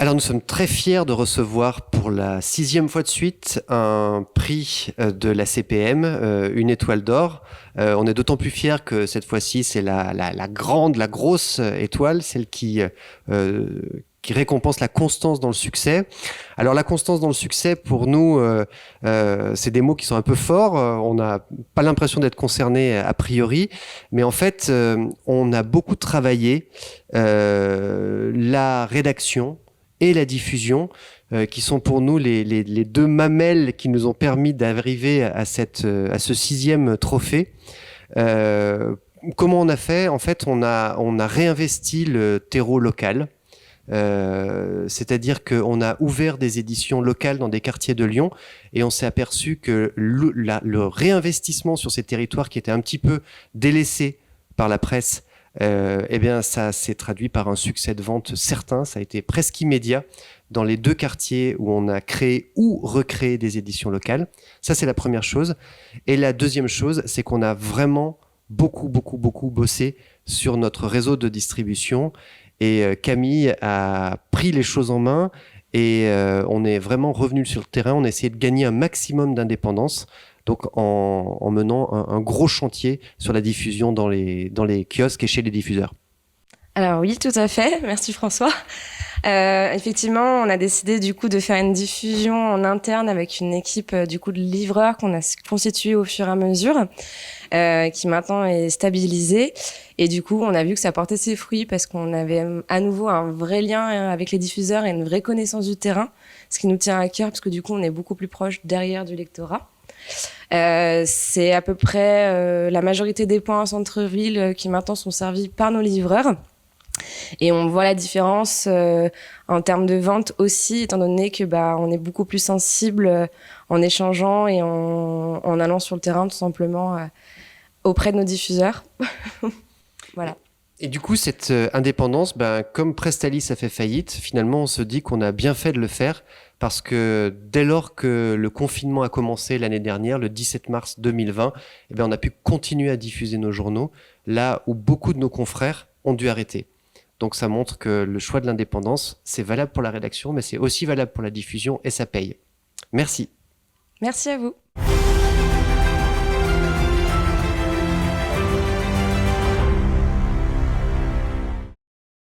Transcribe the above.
Alors nous sommes très fiers de recevoir pour la 6e fois de suite un prix de la CPM, une étoile d'or. On est d'autant plus fiers que cette fois-ci c'est la grande, la grosse étoile, celle qui récompense la constance dans le succès. Alors la constance dans le succès, pour nous, c'est des mots qui sont un peu forts. On n'a pas l'impression d'être concerné a priori, mais en fait, on a beaucoup travaillé la rédaction et la diffusion, qui sont pour nous les deux mamelles qui nous ont permis d'arriver à ce 6e trophée. Comment on a fait ? En fait, on a réinvesti le terreau local. C'est-à-dire qu'on a ouvert des éditions locales dans des quartiers de Lyon et on s'est aperçu que le réinvestissement sur ces territoires qui étaient un petit peu délaissés par la presse, eh bien ça s'est traduit par un succès de vente certain. Ça a été presque immédiat dans les 2 quartiers où on a créé ou recréé des éditions locales. Ça, c'est la première chose. Et la deuxième chose, c'est qu'on a vraiment beaucoup bossé sur notre réseau de distribution. Et Camille a pris les choses en main et on est vraiment revenu sur le terrain. On a essayé de gagner un maximum d'indépendance, donc en menant un gros chantier sur la diffusion dans les kiosques et chez les diffuseurs. Alors oui, tout à fait. Merci François. Effectivement, on a décidé du coup de faire une diffusion en interne avec une équipe du coup de livreurs qu'on a constituée au fur et à mesure, qui maintenant est stabilisée. Et du coup, on a vu que ça portait ses fruits parce qu'on avait à nouveau un vrai lien avec les diffuseurs et une vraie connaissance du terrain, ce qui nous tient à cœur parce que du coup, on est beaucoup plus proche derrière du lectorat. C'est à peu près la majorité des points en centre-ville qui maintenant sont servis par nos livreurs. Et on voit la différence en termes de vente aussi, étant donné que on est beaucoup plus sensible en échangeant et en allant sur le terrain tout simplement auprès de nos diffuseurs. Voilà. Et du coup, cette indépendance, comme Prestalis a fait faillite, finalement, on se dit qu'on a bien fait de le faire parce que dès lors que le confinement a commencé l'année dernière, le 17 mars 2020, on a pu continuer à diffuser nos journaux là où beaucoup de nos confrères ont dû arrêter. Donc ça montre que le choix de l'indépendance, c'est valable pour la rédaction, mais c'est aussi valable pour la diffusion et ça paye. Merci. Merci à vous.